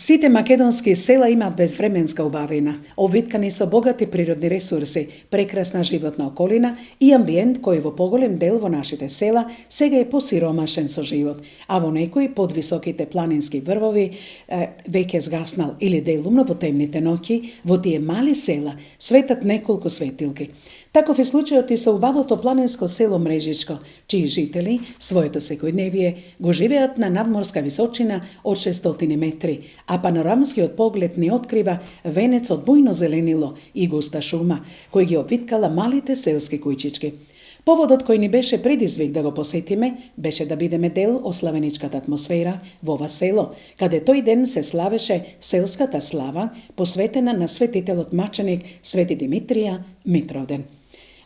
Сите македонски села имаат безвременска убавина, овиткани со богати природни ресурси, прекрасна животна околина и амбиент кој во поголем дел во нашите села сега е посиромашен со живот, а во некои подвисоките планински врвови веќе згаснал или делумно во темните ноќи, во тие мали села светат неколку светилки. Таков е случајот и со убавото планинско село Мрежичко, чии жители своето секојдневие го живеат на надморска височина од 600 метри, а панорамскиот поглед не открива венец од бујно зеленило и густа шума, кој ги обвиткала малите селски кујчички. Поводот кој ни беше предизвик да го посетиме беше да бидеме дел од славеничката атмосфера во ова село, каде тој ден се славеше селската слава посветена на светителот маченик Свети Димитрија Митровден.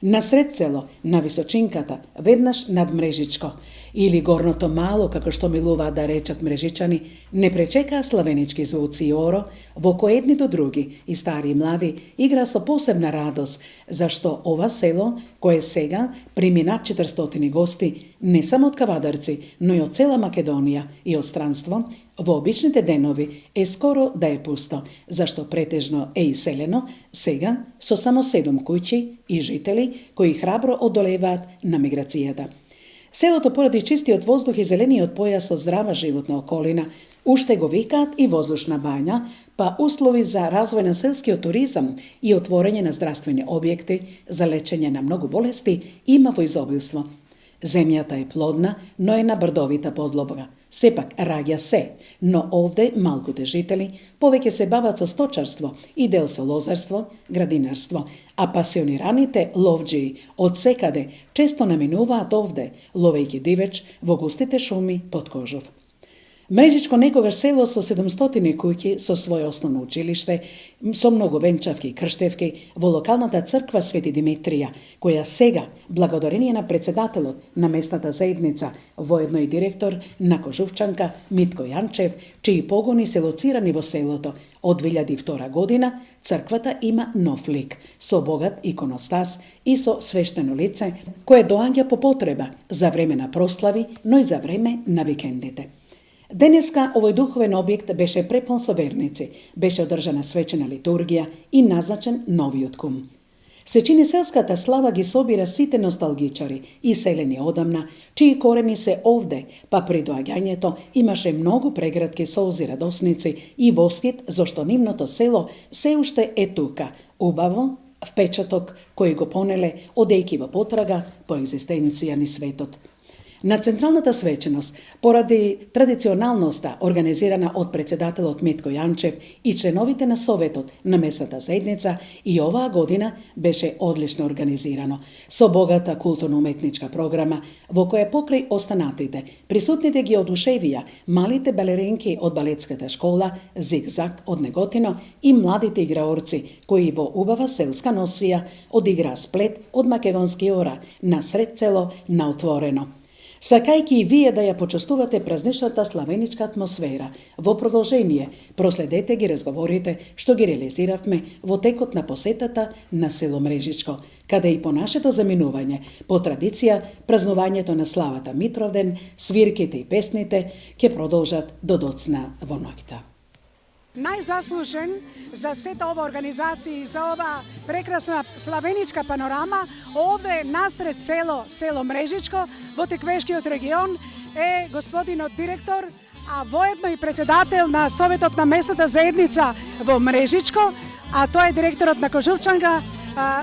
Насред село, на височинката, веднаш над Мрежичко, или горното мало, како што милуваат да речат мрежичани, не пречекаа славенички звуци и оро, во кој едни до други, и стари и млади, игра со посебна радост, зашто ова село, кое сега прими над 400 гости, не само од кавадарци, но и од цела Македонија и од странство, во обичните денови е скоро да е пусто, зашто претежно е иселено, сега со само 7 куќи и жители кои храбро одолеваат на миграцијата. Селото поради чистиот воздух и зелениот појас со здрава животна околина, уште го викаат и воздушна бања, па услови за развој на селскиот туризам и отворење на здравствени објекти за лечење на многу болести има во изобилство. Земјата е плодна, но е на брдовита подлога. Сепак раѓа се, но овде малкуте жители повеќе се бават со сточарство и дел со лозарство, градинарство, а пасионираните ловџии од секаде често наминуваат овде, ловејќи дивеч во густите шуми под Кожов. Мрежичко некогаш село со 700 куќи, со свое основно училиште, со многу венчавки и крштевки, во локалната црква Свети Димитрија, која сега, благодарение на председателот на местната заедница, воедно и директор на Кожувчанка Митко Јанчев, чии погони се лоцирани во селото, од 2002 година, црквата има нов лик, со богат иконостас и со свештено лице, кое доаѓа по потреба за време на прослави, но и за време на викендите. Денеска овој духовен објект беше препон со верници, беше одржана свечена литургија и назначен новиот кум. Се чини селската слава ги собира сите носталгичари и селени одамна, чии корени се овде, па при доаѓањето имаше многу прегратки солзи радосници и воскит зашто нивното село се уште е тука, убаво, впечаток кој го понеле одејки во потрага по екзистенција ни светот. На централната свеченост, поради традиционалноста организирана од председателот Митко Јанчев и членовите на Советот на местната заедница, и оваа година беше одлично организирано, со богата културно-уметничка програма, во која покрај останатите, присутните ги одушевија малите балеринки од балетската школа, Зиг-заг од Неготино и младите играорци, кои во убава селска носија одиграа сплет од македонски ора на сред село на отворено. Сакајки и вие да ја почестувате празничната славеничка атмосфера, во продолжение проследете ги разговорите што ги реализиравме во текот на посетата на село Мрежичко, каде и по нашето заминување, по традиција, празнувањето на славата Митровден, свирките и песните ќе продолжат до доцна во ноќта. Најзаслужен за сета ова организација и за ова прекрасна славеничка панорама овде насред село Мрежичко во Теквешкиот регион е господинот директор, а воедно и председател на Советот на местната заедница во Мрежичко, а тој е директорот на Кожувчанка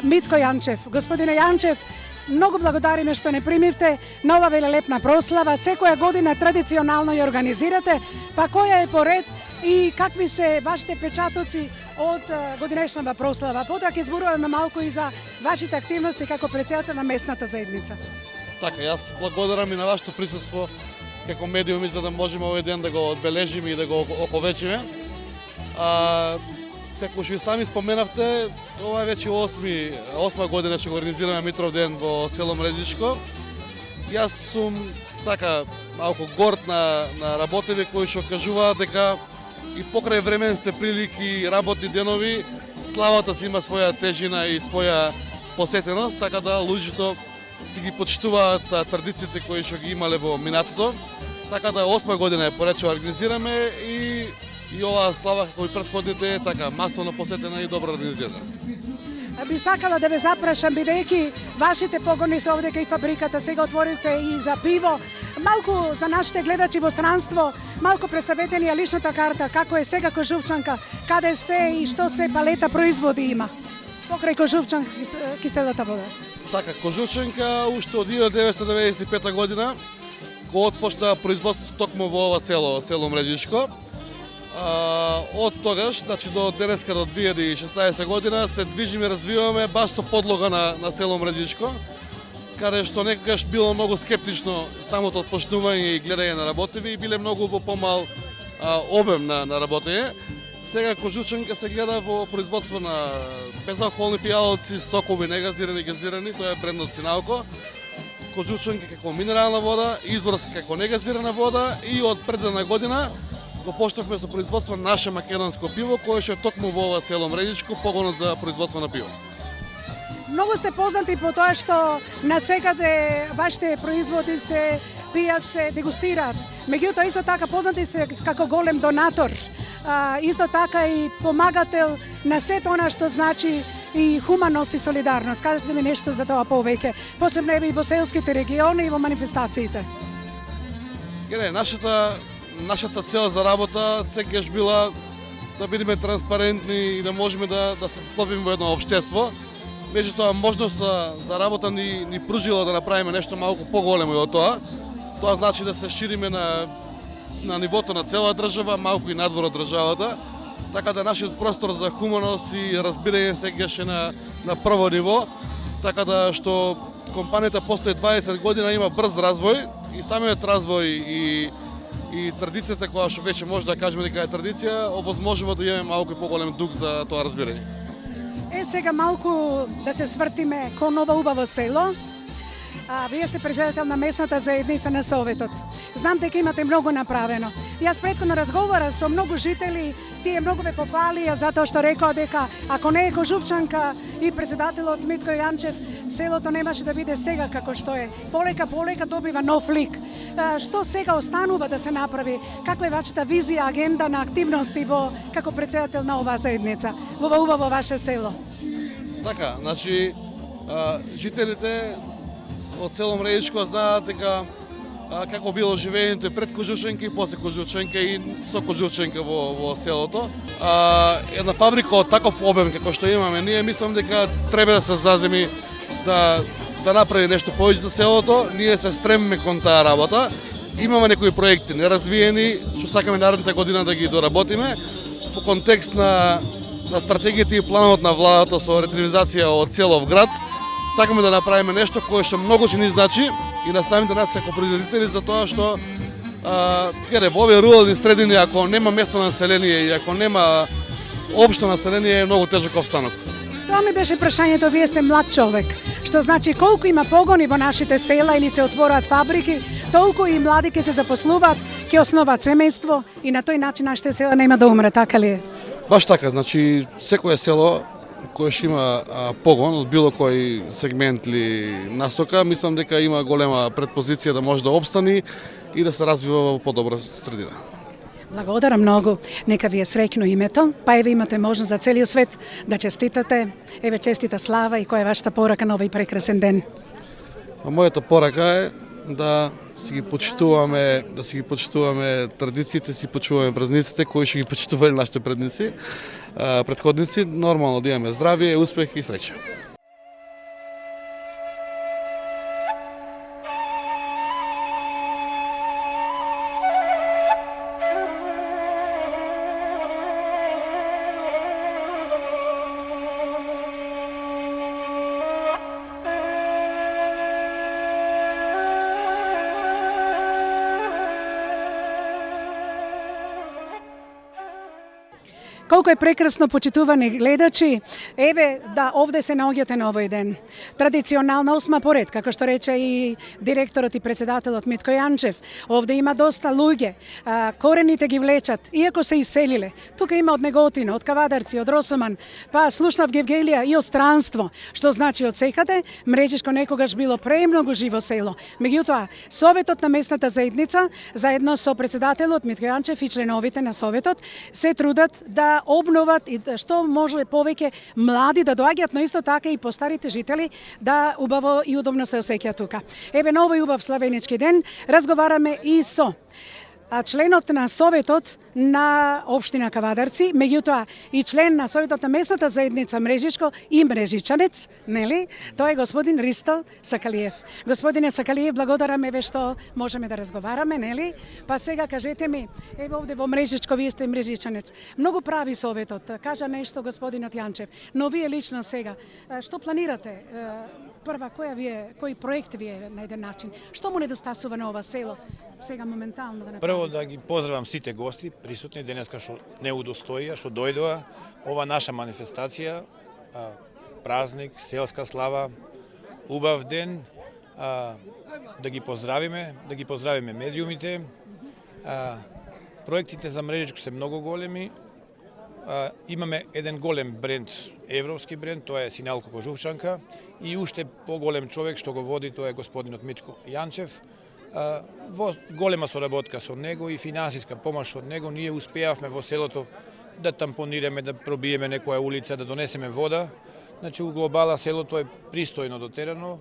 Митко Јанчев. Господине Јанчев, многу благодариме што не примивте на ова велелепна прослава. Секоја година традиционално ја организирате, па која е поред и какви се вашите печатоци од годинешната прослава? Потоа ќе зборуваме малку и за вашите активности како председател на местната заедница. Така, јас благодарам и на вашето присуство како медиуми за да можеме овој ден да го одбележиме и да го оковечиме. Како што и сами споменавте, ова е веќе осма година што го организираме Митровден во село Мрежичко. Јас сум така малку горд на работеви кои што кажуваат дека и покрај временсте прилики и работни денови, славата си има своја тежина и своја посетеност, така да луѓето си ги почитуваат традициите кои што ги имале во минатото. Така да 8 година е поред што организираме и и оваа слава како и претходните е така масовно посетена и добро организирана. Би сакала да ве запрашам, бидејќи вашите погони се овде кај фабриката, сега отворите и за пиво. Малку за нашите гледачи во странство, малку представете ни ја личната карта, како е сега Кожувчанка, каде се и што се палета производи има. Покрај Кожувчанка киселата вода. Така, Кожувчанка уште од 1995 година, кога отпочна производството токму во ова село Мреđiško. Од тогаш, значи до денеска, до 2016 година, се движиме и развиваме баш со подлога на село Мреđiško, каде што некогаш било многу скептично самото отпочнување и гледање на работеви и биле многу во помал обем на работење. Сега Кожувчанка се гледа во производство на безалкохолни пијалаци, сокови негазирани, газирани, тоа е брендот Синалко. Кожувчанка како минерална вода, изворска како негазирана вода и од пред една година го почнавме со производство на наше македонско пиво, кое што е токму во ова село Мреđiško, погонот за производство на пиво. Многу сте познати по тоа што насекаде вашите производи се пијат, се дегустираат. Меѓутоа, исто така познати сте како голем донатор, исто така и помагател на сето она што значи и хуманост и солидарност. Кажете ми нешто за тоа повеќе, посебно и во селските региони и во манифестациите. Нашата цел за работа секогаш била да бидеме транспарентни и да можеме да се вклопиме во едно општество. Меѓутоа, можноста за работа ни пружила да направиме нешто малку поголемо и од тоа. Тоа значи да се шириме на нивото на цела држава, малку и надвор од државата, така да нашиот простор за хуманост и разбирање секогаш е на прво ниво, така да што компанијата постои 20 година, има брз развој и самиот развој и традицијата која што веќе може да кажеме дека е традиција, овозможува да имаме малку поголем дух за тоа разбирање. Сега малку да се свртиме кон ова убаво село. Вие сте председател на местната заедница на Советот. Знам дека имате многу направено. Јас претходно разговарав со многу жители, тие многу ве пофалија затоа што рекоа дека ако не е Кожувчанка и председателот Митко Јанчев, селото немаше да биде сега како што е. Полека добива нов лик. Што сега останува да се направи? Каква е вашата визија, агенда на активности како председател на оваа заедница во ова убаво ваше село? Така, значи жителите од село Мреđiško знаат дека како било живењето и пред Кожувчанка и после Кожувчанка и со Кожувчанка во селото. Една фабрика од таков обем како што имаме, ние мислам дека треба да се заземи да направи нешто повеќе за селото. Ние се стремиме кон таа работа. Имаме некои проекти неразвиени, што сакаме наредната година да ги доработиме по контекст на стратегијата и планот на владата со ретривизација од целов град. Сакаме да направиме нешто кое што многу ќе ни значи и на самите нас како производители, за тоа што во овие рурални средини, ако нема место на население и ако нема општо население, е многу тежок опстанок. Тоа ми беше прашањето, вие сте млад човек, што значи колку има погони во нашите села или се отвораат фабрики, толку и млади ќе се запослуваат, ќе основаат семејство и на тој начин нашите села нема да умре, така ли е? Баш така, значи секое село кое што има погон од било кој сегмент или насока, мислам дека има голема предпозиција да може да опстани и да се развива во подобра средина. Благодарам многу. Нека ви е среќно името, па еве имате можност за целиот свет да честитате. Еве честита слава и која е вашата порака на овој прекрасен ден? Мојата порака е да си ги почитуваме традициите, си почитуваме празниците кои што ги почитувале нашите предходници, нормално да имаме здравје, успех и среќа. Колко е прекрасно, почитувани гледачи, еве да овде се наоѓате на овој ден. Традиционална осма поред, како што рече и директорот и председателот Митко Јанчев. Овде има доста луѓе, корените ги влечат, иако се иселиле. Тука има од Неготино, од Кавадарци, од Росоман, па слушнав Гевгелија и од Странство, што значи од секаде, Мрежишко некогаш било премногу живо село. Меѓутоа, Советот на местната заедница, заедно со председателот Митко Јанчев и членовите на Советот, се трудат да обноват и што може повеќе млади да доаѓаат, но исто така и постарите жители да убаво и удобно се осеќаат тука. Еве на овој убав славенички ден разговараме и со членот на Советот на Општина Кавадарци, меѓутоа и член на Советот на местната заедница Мрежишко и мрежичанец, нели? Тоа е господин Ристо Сакалиев. Господине Сакалиев, благодарам еве што можеме да разговараме, нели? Па сега кажете ми, еве овде во Мрежичко вие сте мрежичанец. Многу прави Советот, кажа нешто господинот Јанчев, но вие лично сега што планирате? Прва, кој проект ви е на еден начин? Што му недостасува на ова село? Сега моментално да направим. Прво да ги поздравам сите гости присутни денеска што не удостоија, што дојдоа ова наша манифестација, празник, селска слава, убав ден, да ги поздравиме медиумите. Проектите за Мрежичко се многу големи. Имаме еден голем бренд, европски бренд, тоа е Синалко Кожувчанка и уште поголем човек што го води, тоа е господинот Митко Јанчев. Во голема соработка со него и финансиска помош од него, ние успеавме во селото да тампонираме, да пробиеме некоја улица, да донесеме вода. Значи, у глобала селото е пристојно дотерано,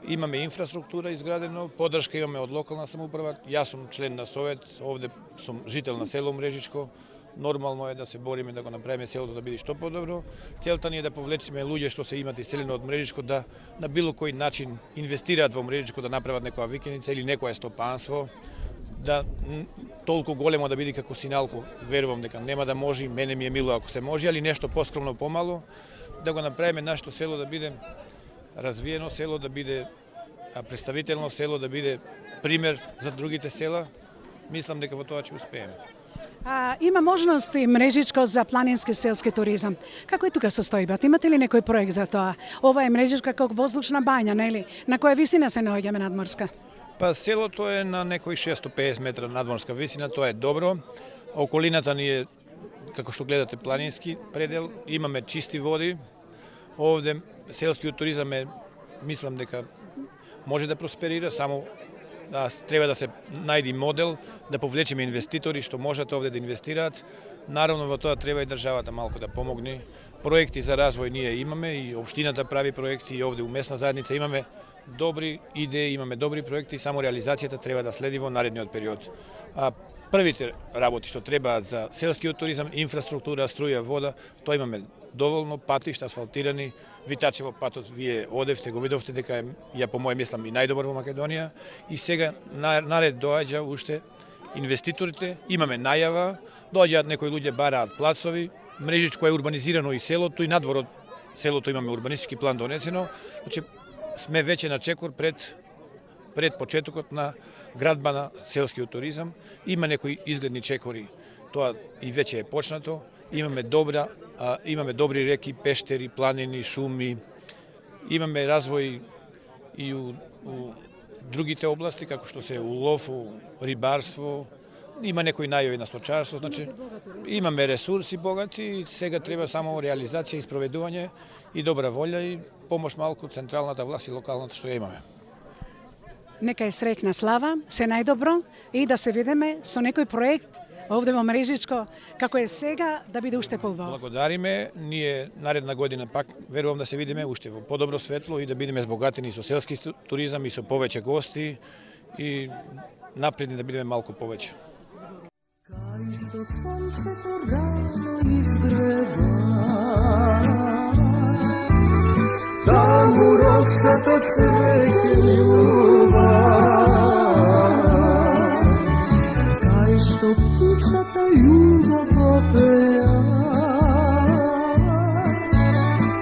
имаме инфраструктура изградено, поддршка имаме од локална самоуправа. Јас сум член на Совет, овде сум жител на село Мрежичко. Нормално е да се бориме да го направиме селото да биде што подобро. Целта ни е да повлечеме луѓе што се имат иселено од Мрежичко да на било кој начин инвестираат во Мрежичко, да направат некоја викеница или некое стопанство, да толку големо да биде како Синалко. Верувам дека нема да може, мене ми е мило ако се може, али нешто поскромно помало, да го направиме нашето село да биде развиено село, да биде представително село, да биде пример за другите села. Мислам дека во тоа ќе успееме. Има можности Мрежичко за планински селски туризам. Како е тука состојбата? Имате ли некој проект за тоа? Ова е Мрежичко како воздушна бања, нели? На која висина се наоѓаме надморска? Па селото е на некои 650 метра надморска висина, тоа е добро. Околината ни е, како што гледате, планински предел, имаме чисти води. Овде селскиот туризам е, мислам дека може да просперира, само треба да се најди модел, да повлечеме инвеститори што можат овде да инвестираат. Наравно во тоа треба и државата малку да помогне. Проекти за развој ние имаме и општината прави проекти и овде у местна заедница имаме добри идеи, имаме добри проекти, само реализацијата треба да следи во наредниот период. Првите работи што требаат за селскиот туризам, инфраструктура, струја, вода, тоа имаме доволно, патишта асфалтирани, Витачево патот вие одевте, го видовте дека е, ја по моје мислам, и најдобар во Македонија. И сега наред доаѓа уште инвеститорите, имаме најава, доаѓаат некои луѓе бараат плацови, Мрежичко е урбанизирано и селото, и надвор од селото имаме урбанистички план донесено, значи сме веќе на чекор пред почетокот на градба на селскиот туризам. Има некои изгледни чекори, тоа и веќе е почнато. Имаме добри реки, пештери, планини, шуми. Имаме развој и у другите области, како што се улов, рибарство. Има некои најави на сточарство, значи имаме ресурси богати, сега треба само реализација и спроведување и добра волја и помош малку централната власт и локалната што ја имаме. Нека е среќна слава, се најдобро и да се видиме со некој проект овде во Мрежичко, како е сега, да биде уште поубаво. Благодариме, ние наредна година пак верувам да се видиме уште во подобро светло и да бидеме збогатени со селски туризам и со повеќе гости и напредни да бидеме малку повеќе. Кај што сонцето рано изгрева, таму росата цвеќе љуба. Кај што птицата љубов пеа,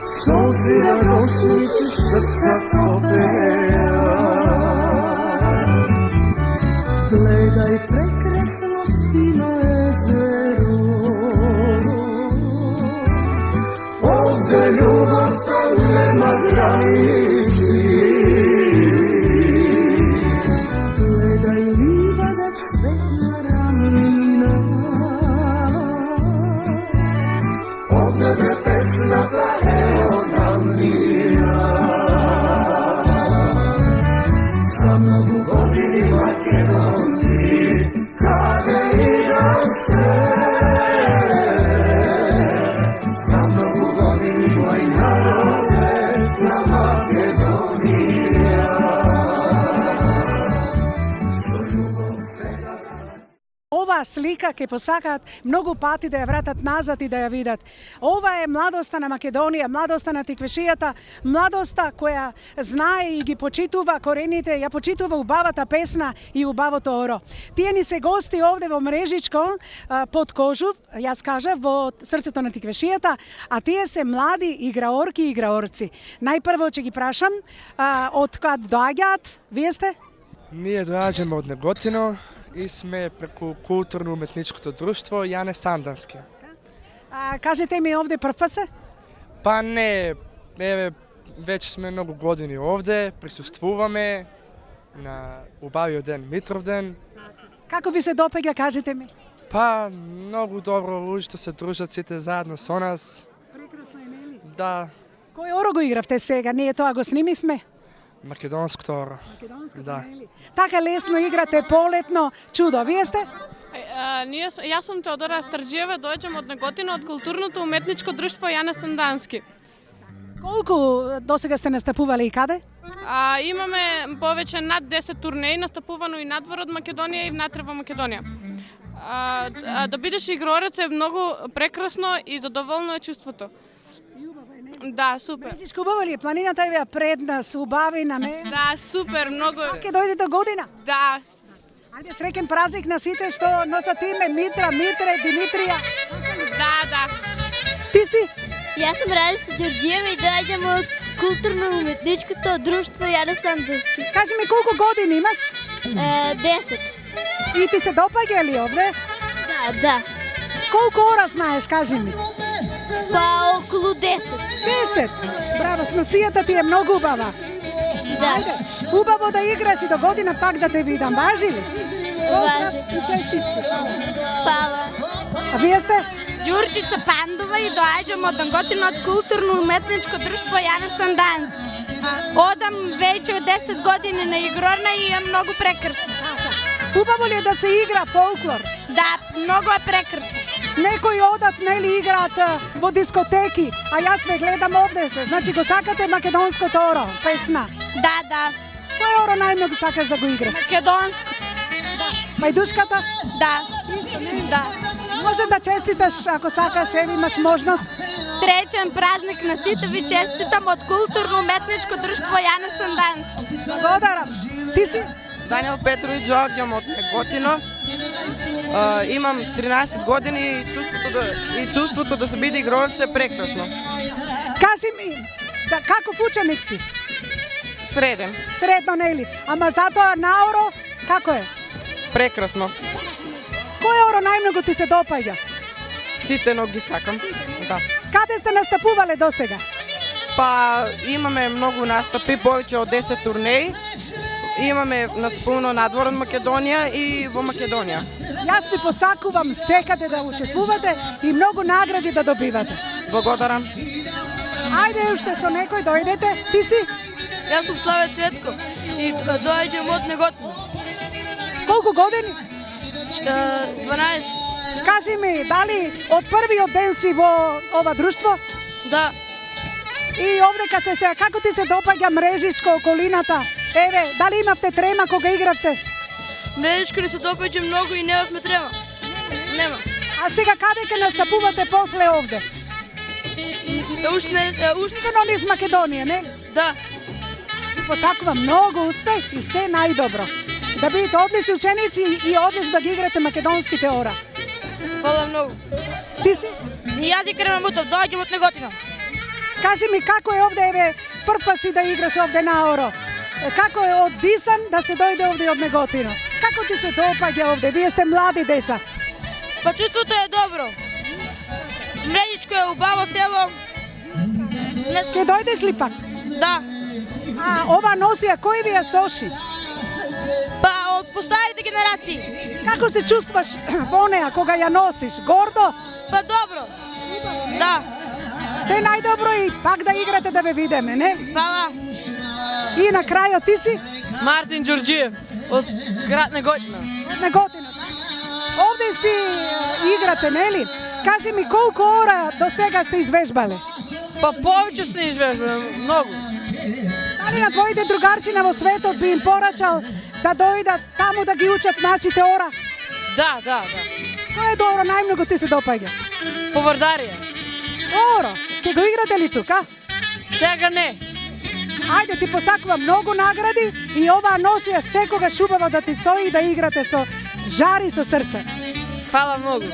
солзи радосници срцата пеа. Гледај прекрасно си на езеро, Оваа слика ќе посакаат многу пати да ја вратат назад и да ја видат. Ова е младоста на Македонија, младоста на тиквешијата, младоста која знае и ги почитува корените, ја почитува убавата песна и убавото оро. Тие ни се гости овде во Мрежичко, под Кожув, јас кажав, во срцето на тиквешијата, а тие се млади играорки и играорци. Најпрво ќе ги прашам, од кад доаѓаат, вие сте? Ние доаѓаме од Неготино и сме преку културно-уметничкото друштво Јане Сандански. Кажете ми овде прв пат се? Па не, еве, веќе сме многу години овде, присуствуваме на убавиот ден Митровден. Како ви се допаѓа, кажете ми? Па, многу добро, луѓето се дружат сите заедно со нас. Прекрасно е, нели? Да, Кој оро го игравте сега? Ние тоа го снимивме. македонското оро. Македонското, Да. нели? Така лесно играте, полетно, чудо. Вие сте? Јас сум Теодора Старџиева, доаѓам од Неготино, од културното уметничко друштво Јане Сандански. Колку досега сте настапували и каде? Имаме повеќе над 10 турнеи, настапувано и надвор од Македонија и внатре во Македонија. Да бидеш игрорец е многу прекрасно и задоволно е чувството. Да, супер. Мрежичко убава ли е? Планината е пред нас, убавина, не? Да, супер, многу. Ке дојдете година? Да, Ајде среќен празник на сите што носат име Митра, Митре, Димитрија. да. Ти си? Јас сум Радица Ѓорѓиева и доаѓам од културно-уметничкото друштво Јане Сандански. Кажи ми колку години имаш? 10. И ти се допаѓа ли овде? Да. Колку ора знаеш, кажи ми? Па околу 10. 10. Браво, сносијата ти е многу убава. Да. Убаво да играш и до година пак да те видам. Важи ли? Важи. И честитки. Фала. А вие сте? Ѓурчица Пандова и доаѓам од Неготино од културно-уметничко друштво Јане Сандански. Одам веќе од 10 години на игрорна и е многу прекрасно. Убаво ли е да се игра фолклор? Да, многу е прекрасно. Некои одат, нели, играат во дискотеки, а јас ве гледам овде сте. Значи го сакате македонското оро, песна. Да. Кој оро најмногу сакаш да го играш? Македонско. Мајдушката? Да. Да. Може да честиташ ако сакаш, еви имаш можност. Среќен празник на сите ви честитам од културно-уметничко друштво Јане Сандански. Благодарам. Ти си? Даниел Петрович, доаѓам од Неготино. Имам 13 години и чувството да се биде игрорец е прекрасно. Кажи ми, каков ученик си? Среден, Средно, нели? Ама затоа на оро, како е? прекрасно. Кој оро најмногу ти се допаѓа? Сите но ги сакам. Да. Каде сте настапувале досега? Па имаме многу настапи, повеќе од 10 турнеи. Имаме настапувано надвор од Македонија и во Македонија. Јас ви посакувам секаде да учествувате и многу награди да добивате. Благодарам. Ајде уште со некој дојдете. Ти си? Јас сум Славе Цветков и доаѓам од Неготино. Колку години? 12. Кажи ми, дали од првиот ден си во ова друштво? Да. И овде кај сте се, како ти се допаѓа Мрежичко, околината? Еве, дали имавте трема кога игравте? Мрежичко ни се допаѓа многу и немавме трема. Нема. А сега каде ќе настапувате после овде? Уште Имено низ Македонија, не? да. Ви посакувам многу успех и се најдобро. Да бидете одлични ученици и одлично да ги играте македонските ора. Фала многу. Ти си? И јас и Крема Мутов, доаѓам од Неготино. Кажи ми како е овде, еве, прв пат си да играш овде на оро. Како е од Дисан да се дојде овде од Неготино? Како ти се допаѓа овде? Вие сте млади деца. Па чувството е добро. Мрежичко е убаво село. Ке дојдеш ли пак? Да. А ова носија кој ви ја соши? Па од постарите генерации. Како се чувстваш во неа кога ја носиш? Гордо? Па добро. Да. Се најдобро и пак да играте да ве видиме, не? Фала. И на крајот ти си? Мартин Ѓорѓиев од град Неготино. Неготино. Овде си играте, нели? Кажи ми колку ора до сега сте извежбале? Па повеќе се извежбаме, многу. Дали на твоите другарчина во светот би им порачал да дојдат таму да ги учат нашите ора? Да. Кој е добро, најмногу ти се допаѓа? Повардарија. Добро, ќе го играте ли тука? Сега не. Ајде, ти посакувам многу награди и оваа носија секогаш убаво да ти стои и да играте со жар и со срце. Фала многу.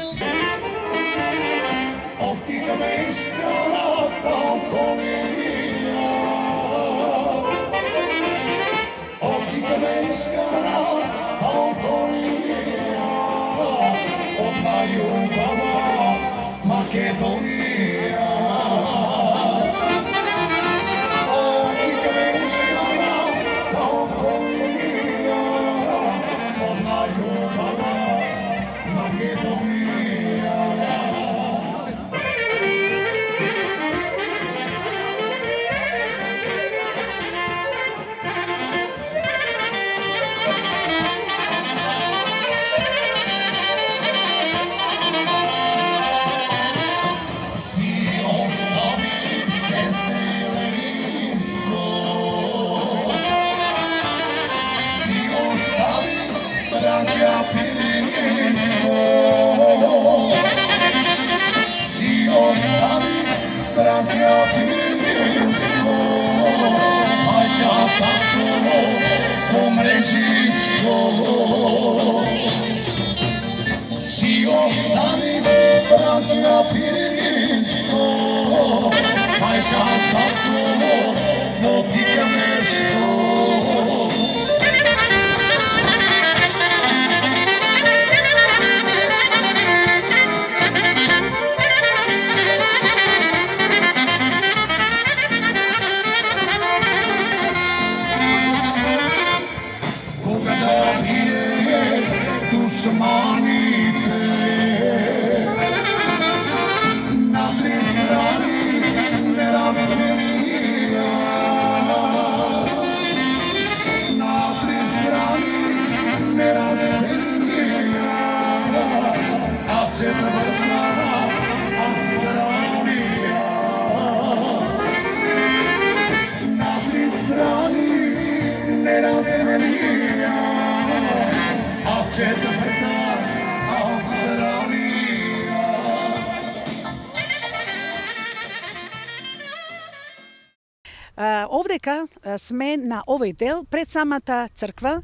Овдека сме на овој дел пред самата црква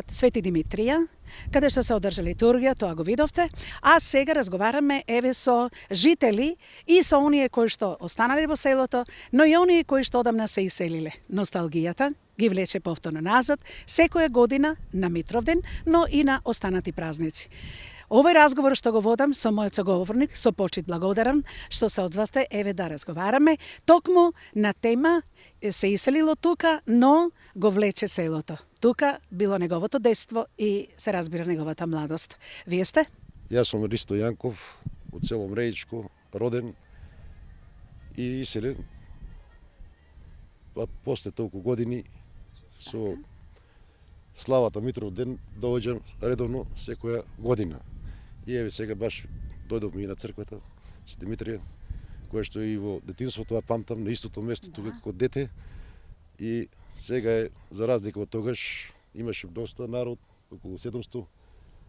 Свети Димитрија, каде што се одржа литургија, тоа го видовте, а сега разговараме еве со жители и со оние кои што останале во селото, но и оние кои што одамна се иселиле. Носталгијата ги влече повторно назад, секоја година на Митровден, но и на останати празници. Овој разговор што го водам со мојот соговорник, со почит благодарам што се одзвавте еве да разговараме токму на тема се иселило тука, но го влече селото. Тука било неговото детство и се разбира неговата младост. Вие сте? Јас сум Ристо Јанков, од село Мрејичко, роден и иселен. Па после толку години со славата Митровден доаѓам редовно секоја година. И еве сега баш дојдовме и на црквата Свети Димитрија, која што и во детинството памтам на истото место тука како дете. И сега е, за разлика од тогаш, имаше доста народ, околу 700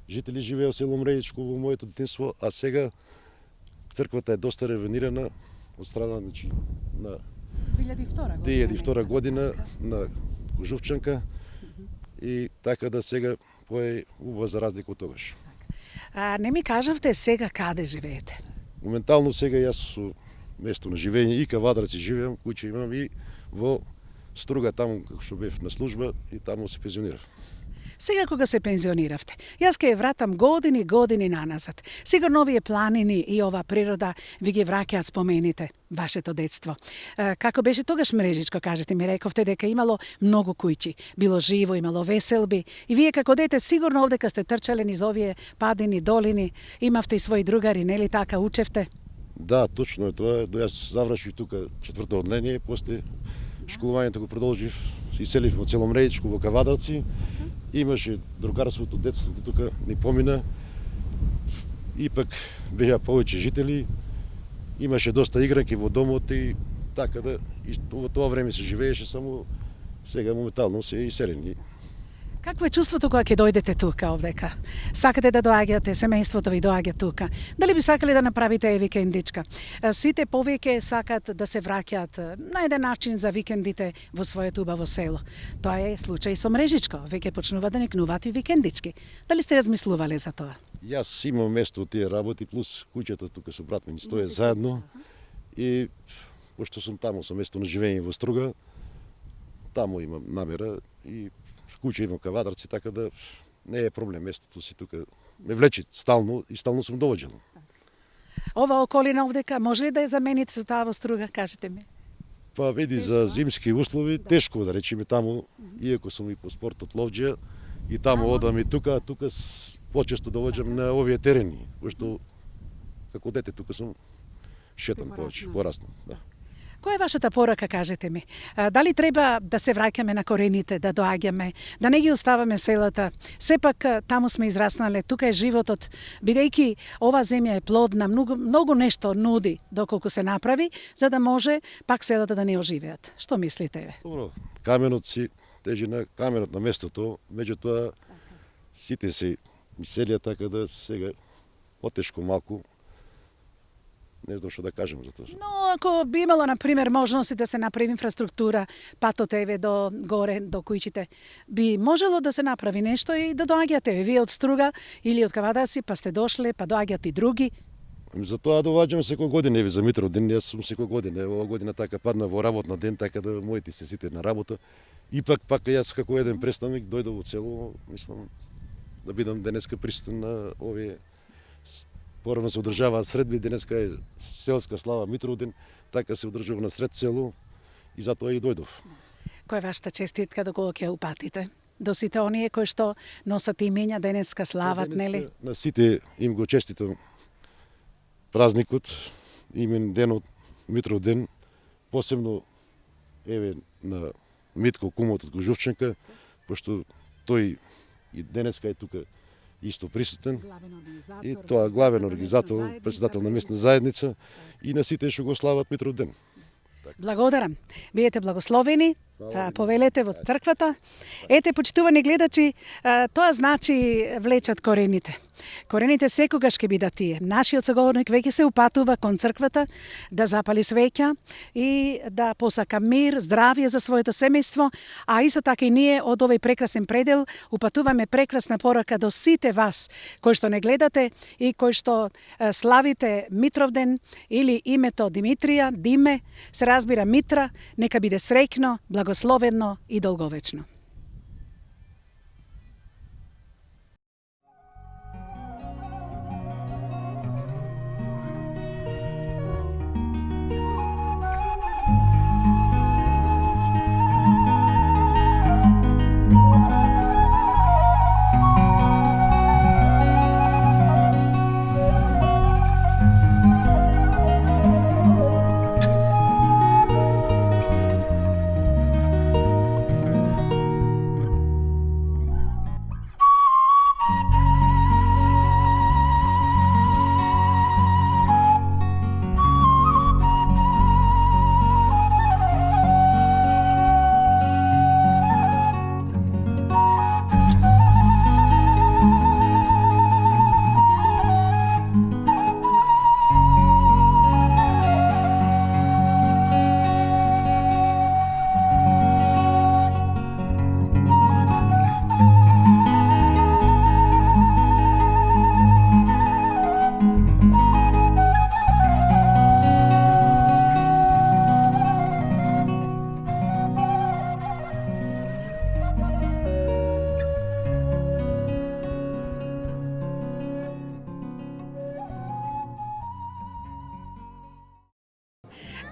жители живееа во село Мрејичко во моето детинство, а сега црквата е доста ревенирана од страна на 2002 година на Кожувчанка и така да сега пое убава за разлика од тогаш. Не ми кажавте сега каде живеете? Моментално сега јас со место на живење и Кавадраци живеам, куќа имам и во Струга, таму како што бев на служба и таму се пензионирав. Сега кога се пензиониравте, јас ке вратам години наназад. Сигурно овие планини и ова природа ви ги враќаат спомените, вашето детство. Како беше тогаш Мрежичко, кажете ми, рековте дека имало многу куќи, било живо, имало веселби и вие како дете сигурно овдека сте трчале низ овие падини, долини, имавте и своји другари, нели така, учевте? Да, точно е тоа. Јас завршив тука четврто одделение, после школувањето го продолжив, иселив во село Мрејичко во Кавадраци. Имаше другарството, детството тука ни помина. Ипак беа повеќе жители. Имаше доста игранки во домот и така да и во тоа време се живееше, само сега моментално се иселени. Какво е чувството кога ќе дојдете тука овдека? Сакате да доаѓате, семејството ви доаѓа тука. Дали би сакале да направите викендичка? Сите повеќе сакат да се враќаат на еден начин за викендите во своето убаво село. Тоа е случај со Мрежичко. Веќе почнува да некнуваат и викендички. Дали сте размислувале за тоа? Јас имам место од тие работи, плюс куќата тука со брат ми стоја заедно и пошто сум таму со место на живење во Струга, таму имам намера и куќа имам кавадарци, така да не е проблем, местото си тука ме влечи стално и стално сум довоđен. Ова околина овдека може ли да ја замените со таа во Струга, кажете ми? Па види за зимски услови, тешко да речеме таму, иако сум и по спортот ловџа и таму одам и тука, почесто довоđам на овие терени, пошто како дете тука сум шетам повеќе, порасно. Да. Која е вашата порака, кажете ми? Дали треба да се враќаме на корените, да доаѓаме, да не ги оставаме селата? Сепак таму сме израснале, тука е животот, бидејќи ова земја е плодна, многу нешто нуди доколку се направи, за да може пак селата да не оживеат. Што мислите ве? Добро, каменот си тежи на каменот на местото, меѓутоа сите се миселија, така да сега потешко малку. Не знам што да кажем за тоа. Но ако би имало, например, можности да се направи инфраструктура, патот еве до горе, до кујчите, би можело да се направи нешто и да доаѓате вие од Струга или од Кавадарци, па сте дошле, па доаѓат и други. За тоа доваѓаме секој година, еве за Митровден, јас сум секој година, ова година така падна во работна ден, така да моите се сите на работа. Ипак пак јас како еден представник дојдов од село, мислам да бидам денеска присутен на овие. Порано се одржаваат средби, денеска е селска слава Митровден, така се одржува на сред село и затоа и дојдов. Која е вашата честитка до кога ќе упатите? До сите оние кои што носат имења денеска слават, нели? На сите им го честитам празникот, имен денот Митровден, посебно еве на Митко, кумот од Гожувченка, пошто тој и денеска е тука исто присутен, и тоа главен организатор, председател на местна заедница и на сите што го слават Митровден. Благодарам. Биете благословени, повелете во црквата. Ете, почитувани гледачи, тоа значи влечат корените. Корените секогаш ќе бидат тие. Нашиот соговорник веќе се упатува кон црквата да запали свеќа и да посака мир, здравје за своето семејство, а исто така и ние од овој прекрасен предел упатуваме прекрасна порака до сите вас кои што не гледате и кои што славите Митровден или името Димитрија, Диме, се разбира Митра, нека биде среќно, благословено и долговечно.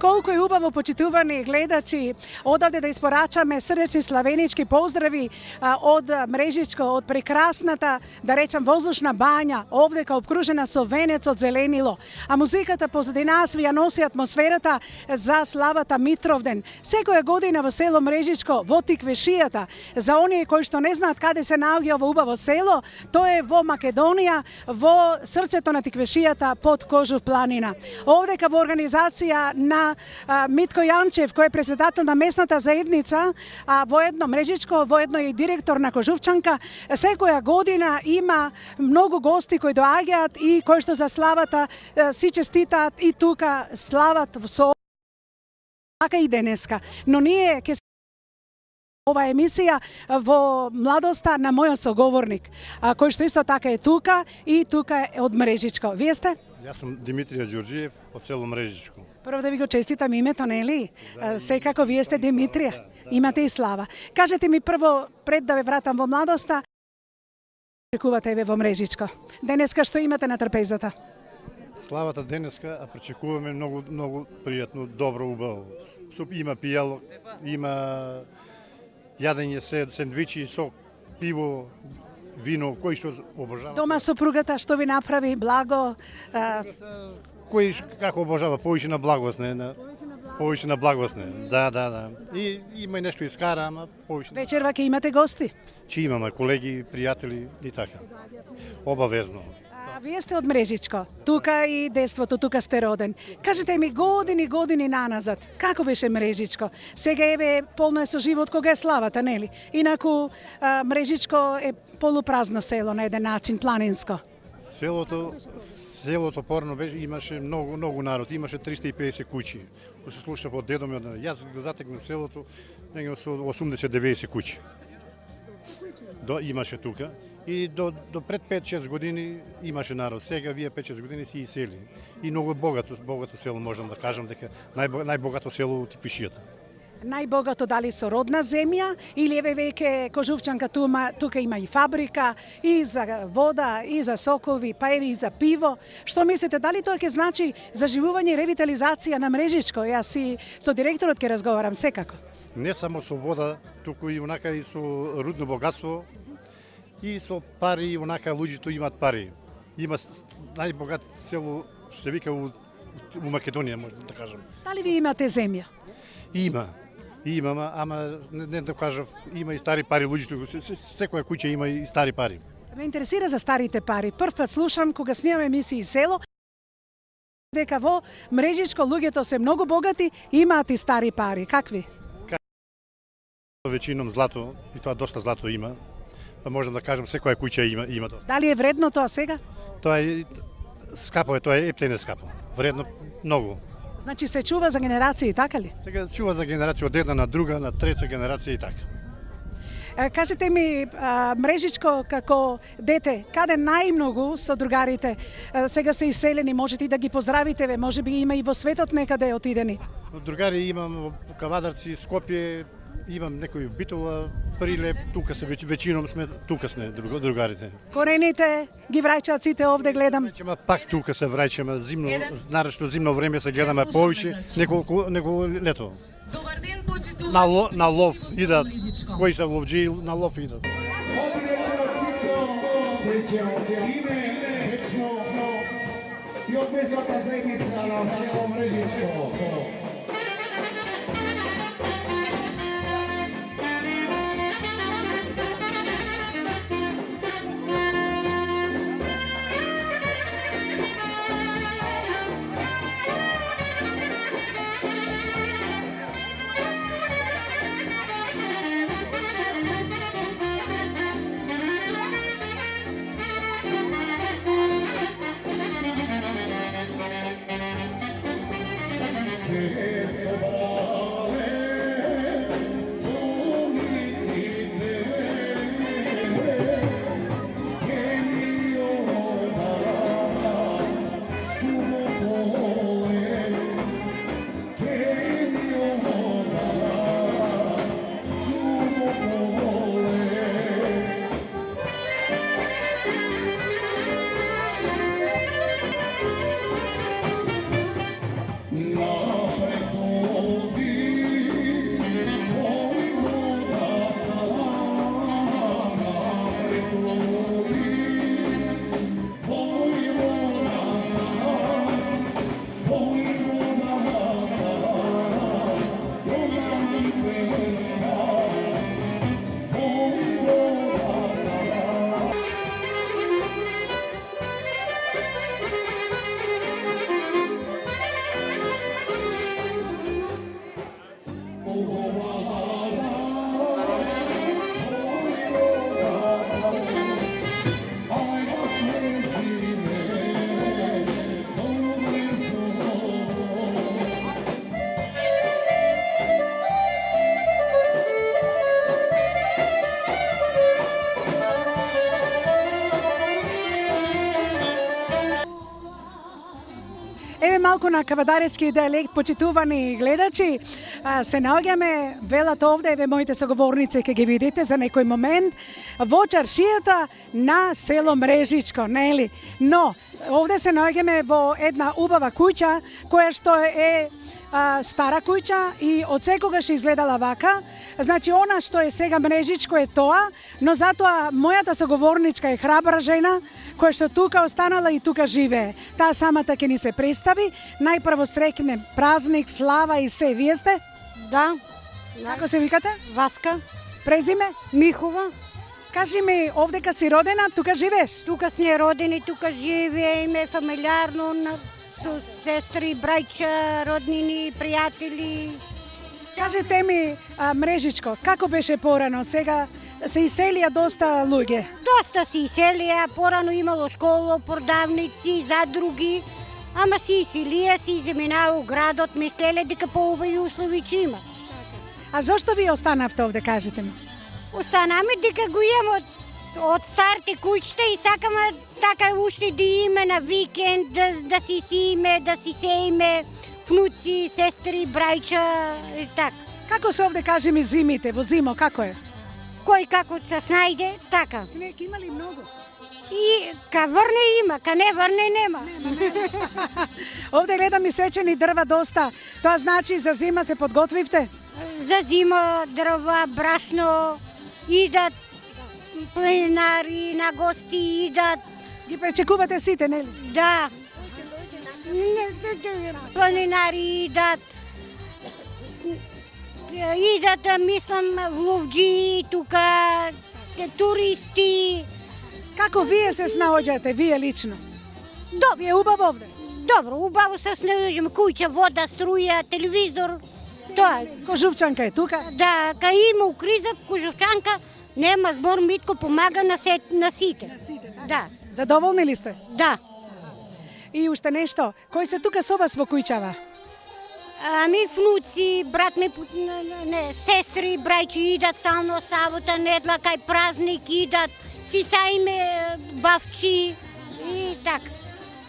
Колку е убаво, почитувани гледачи, одавде да испорачаме срдечни славенички поздрави од Мрежичко, од прекрасната, да речам, воздушна бања, овдека обкружена со венец од зеленило. А музиката позади нас ви ја носи атмосферата за славата Митровден. Секоја година во село Мрежичко, во Тиквешијата, за оние кои што не знаат каде се наоѓа ово убаво село, тоа е во Македонија, во срцето на Тиквешијата под Кожув планина. Овдека во организација на има Митко Јанчев, кој е председател на местната заедница, а воедно Мрежичко, воедно и директор на Кожувчанка. Секоја година има многу гости кои доаѓаат и кои што за славата си честитаат и тука слават со така и денеска. Но ние ќе ова емисија во младоста на мојот соговорник, кој што исто така е тука и тука е од Мрежичко. Вие сте? Јас сум Димитрија Ѓорџиев од село Мрежичко. Прво да ви го честитам името, нели? Секако вие сте Димитрија. Имате и слава. Кажете ми прво, пред да ве вратам во младоста, очекувате ве во Мрежичко. Денеска што имате на трпезата? Славата денеска, а пречекуваме многу пријатно, добро, убаво. Има пијало, има јадење сендвичи, сок, пиво, вино, кој што обожава. Дома сопругата што ви направи благо? Кој како обожава, повеќе на благост, не? Повеќе на благост, не? Да. И има и нешто искара, ама повеќе. Вечерва ќе имате гости? Че имаме колеги, пријатели и така. Обавезно. А вие сте од Мрежичко, тука и детството, тука сте роден. Кажете ми години наназад, како беше Мрежичко? Сега еве полно е со живот кога е славата, нели? Инаку Мрежичко е полупразно село на еден начин, планинско. Селото порано беше, имаше многу народ, имаше 350 куќи. Кој се слуша од дедо ми, јас го затекнав селото, негде со 80-90 куќи. Имаше тука. И до пред 5-6 години имаше народ. Сега вие 5-6 години си исели. И многу богато село, можам да кажам дека најбогато село од Типишијата. Најбогато дали со родна земја или еве веќе Кожувчанка тука има и фабрика и за вода, и за сокови, па еве и за пиво. Што мислите, дали тоа ќе значи заживување и ревитализација на Мрежичко? Јас и со директорот ќе разговарам секако. Не само со вода, туку и онака и со рудно богатство, и со пари, онака луѓето имаат пари. Има најбогат село, што се вика у Македонија, може да кажам. Дали ви имате земја? Имам, ама не да кажав, има и стари пари луѓето, секоја куќа има и стари пари. Ме интересира за старите пари. Прв пат слушам кога снимам емисии село, дека во Мрежичко луѓето се многу богати и имаат и стари пари. Какви? Веćinom злато, и тоа доста злато има. Па можам да кажам секоја куќа има тоа. Дали е вредно тоа сега? Тоа е скапо, тоа е ептен скапо. Вредно многу. Значи се чува за генерации, така ли? Сега се чува за генерација од една на друга, на трета генерација и така. Кажете ми, Мрежичко како дете, каде најмногу со другарите сега се иселени, можете и да ги поздравите, ве, може би има и во светот некаде отидени? Другари имам во Кавадарци, Скопје, имам некој Битола, Прилеп, тука се веćinom сме, тука сме другарите. Корените ги враќаат сите овде, гледам. Враќаме, пак тука се враќаме, зимно, нарочно зимно време се гледаме повеќе, неколку лето. Добар ден, почитувани. На лов идат, кои се ловџи на лов идат. Среќено ќе име вечно и од местната заедница на село Мрежичко. малку на кавадарецки диалект, почитувани гледачи. Се наоѓаме, велат овде, еве моите соговорници ќе ги видите за некој момент, во чаршијата на село Мрежичко, нели? Но, овде се наоѓаме во една убава куќа, која што е стара куќа и од секогаш изгледала вака. Значи, она што е сега Мрежичко е тоа, но затоа мојата соговорничка е храбра жена, која што тука останала и тука живее. Таа самата ќе ни се представи. Најпрво среќне празник, слава и се. Вие сте? Да. Како се викате? Васка. Презиме? Михова. Кажи ми, овдека си родена, тука живееш? Тука сме родени, тука живееме фамилиарно, со сестри, браќа, роднини, пријатели. Кажете ми, Мрежичко, како беше порано? Сега се иселија доста луѓе. Доста се иселија, порано имало школа, продавници, задруги, ама си иселија, си заминава у градот, мислеле дека поубави услови ќе има. А зошто ви останавте овде, кажете ми? Останаме дека го имам од старте куќите и сакаме така уште да име на викенд, да си симе, да си сеиме, внуци, сестри, брајча и така. Како се овде, кажи ми, зимите, во зимо, како е? Кој како се снајде, така. Снег има ли многу? И ка врне има, ка не врне нема. Овде гледам и сечени дрва доста. Тоа значи за зима се подготвивте? За зима дрва, брашно, идат планинари, на гости идат. Ги пречекувате сите, нели? Да. Планинари идат. Идат, мислам, вловџи, тука, туристи. Како вие се снаоѓате, вие лично? Добро. Вие убаво овде? Добро, убаво се снаоѓаме, куќа, вода, струја, телевизор. Тоа. Кожувчанка е тука? Да, кај има у криза, Кожувчанка, нема збор, Митко помага на сите. Да. Задоволни ли сте? Да. И уште нешто, кој се тука со вас во куќава? Ами внуци, брат ми, сестри, брајчи идат стално сабота, недла, кај празник идат, си саиме бавчи и така.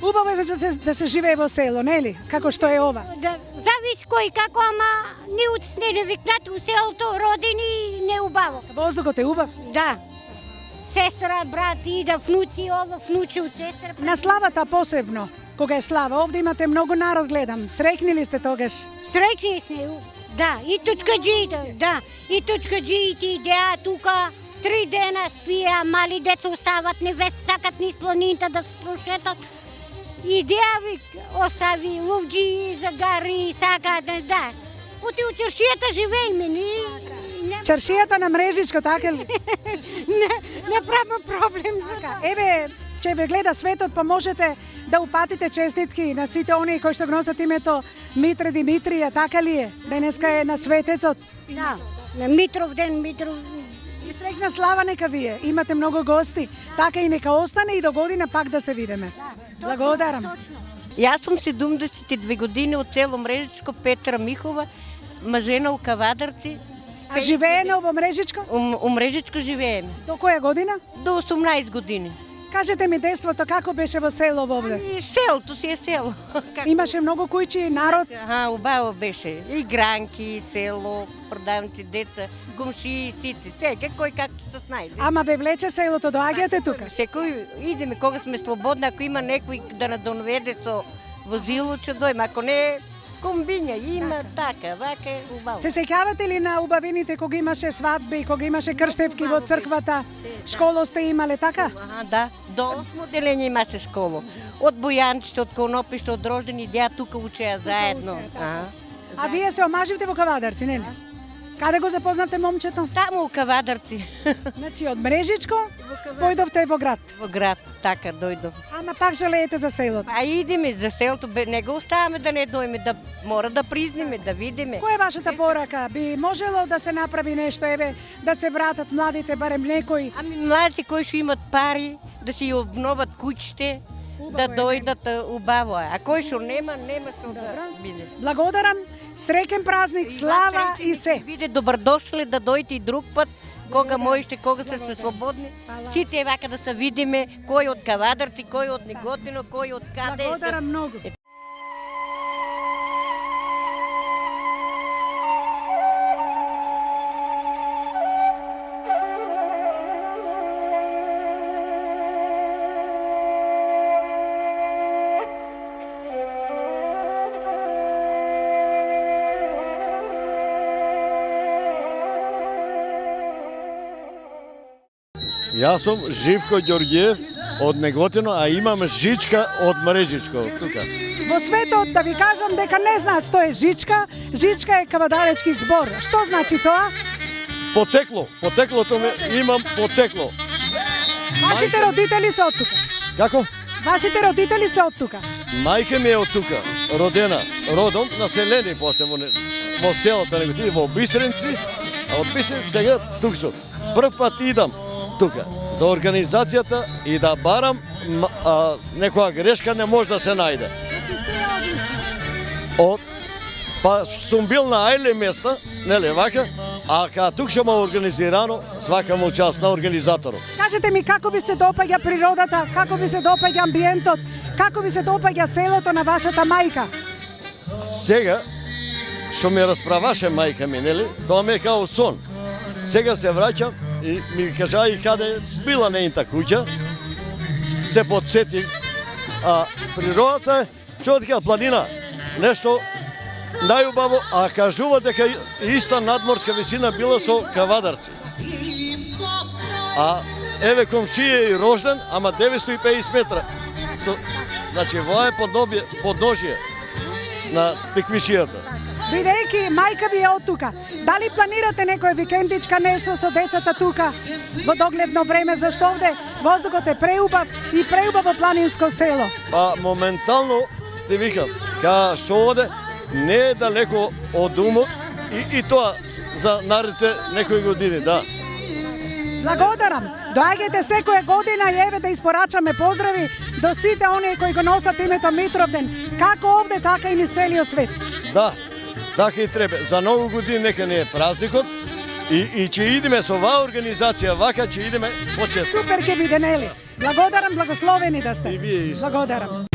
Убаво е да се живее во село, нели? Како што е ова? Да, зависи кој како, ама ни не навикнат у селото, родени не убаво. Воздухот е убав? Да. Сестра, брат, ида, внуци, ова, внучи од сестра. На славата посебно, кога е слава, овде имате многу народ, гледам. Среќни ли сте тогаш? Среќни сме, да. И тучкаджи, да. И тучкаджиите идеа тука, 3 дена спија, мали деца остават, невест сакат низ планината да се прошетат. Идеа ви остави ловџи, загари, сакат, да. Оти у чаршијата живееме, ни... Чаршијата на Мрежичко, така ли? Не прави проблем за така. Еве, че ве гледа светот, па можете да упатите честитки на сите оние кои што носат името Митре Димитрија, така ли е? Денеска е на светецот. Да, на Митров ден, Митров... И среќна слава нека вие, имате многу гости, така и нека остане и до година пак да се видиме. Благодарам. Јас сум 72 години од село Мрежичко, Петра Михова, мажена у Кавадарци. А живееме во Мрежичко? У Мрежичко живееме. До која година? До 18 години. Кажете ми, детството како беше во село овде? И селото си е село. Имаше многу куќи, народ? Убаво беше. Игранки, село, продавници, деца, комшии, сите, секој кој както се снајде. Ама ве влече селото, доаѓате тука? Секој идеме кога сме слободни, ако има некој да надонведе со возило, ќе дојме, ако не комбиња има, така, вака е убаво. Се сеќавате ли на убавините кога имаше свадби, кога имаше крштевки во црквата? Школо сте имале, така? Да, до 8 делење имаше школо. Од Бојанчите, од Конопиште, од рождени деа тука учеа заедно. А вие се омаживте во Кавадарци, нели? Каде го запознавте момчето? Таму у Кавадарци. Значи од Мрежичко појдовте во град? Во град, така дојдов. Ама пак жалеете за селото? А идеме за селото, не го оставаме да не дојме, да мора да признеме, да видиме. Која е вашата порака? Би можело да се направи нешто, еве, да се вратат младите, барем некои? Ами младите кои што имат пари, да си обноват куќите, да дојдат убаво е. А кој што нема што да биде. Благодарам, среќен празник, слава и се. Биде добрдошли да дојдете и друг пат, кога можете, кога се слободни. Сите вака да се видиме, кој од Кавадарци, кој од Неготино, кој од каде. Благодарам многу. Јас сум Живко Ѓорѓиев од Неготино, а имам Жичка од Мрежичко тука. Во светот да ви кажам дека не знаат што е жичка. Жичка е кавадаречки збор. Што значи тоа? Потекло, потеклото ме имам потекло. Вашите родители се од тука. Како? Вашите родители се од тука. Мајка ми е од тука, родена, родом, населени после во селото Неготино, во Бистринци, а од Бистринци сега тук сум. Прв пат идам тука за организацијата и да барам некоја грешка не може да се најде. Значи се е одлично. Па сум бил на ајле места, нели вака, а кога тук ќе ма организирано, свака му част на организаторот. Кажете ми како ви се допаѓа природата, како ви се допаѓа амбиентот, како ви се допаѓа селото на вашата мајка? Сега, што ми расправаше мајка ми, нели, тоа ми е као сон. Сега се враќам и ми кажа и каде била неинта куќа, се подсетив, а природата е човека планина, нешто најубаво, а кажува дека иста надморска висина била со Кавадарци. А еве комшија е и рожден, ама 950 метра. Значи, во е подножие на теквишијата. Бидејќи мајка ви е од тука, дали планирате некоја викендичка нешто со децата тука во догледно време, зашто овде воздухот е преубав и преубаво планинско село? Па моментално ти викам, кај што оде не е далеко од умот и тоа за наредните некои години, да. Благодарам. Доаѓајте секоја година и еве да испорачаме поздрави до сите оние кои го носат името Митровден, како овде, така и низ целиот свет. Да, така и треба. За Нову година нека не е празникот и ќе идеме со оваа организација, вака ќе идеме почесто. Супер ќе биде, нели? Благодарам, благословени да сте. И вие исто. Благодарам.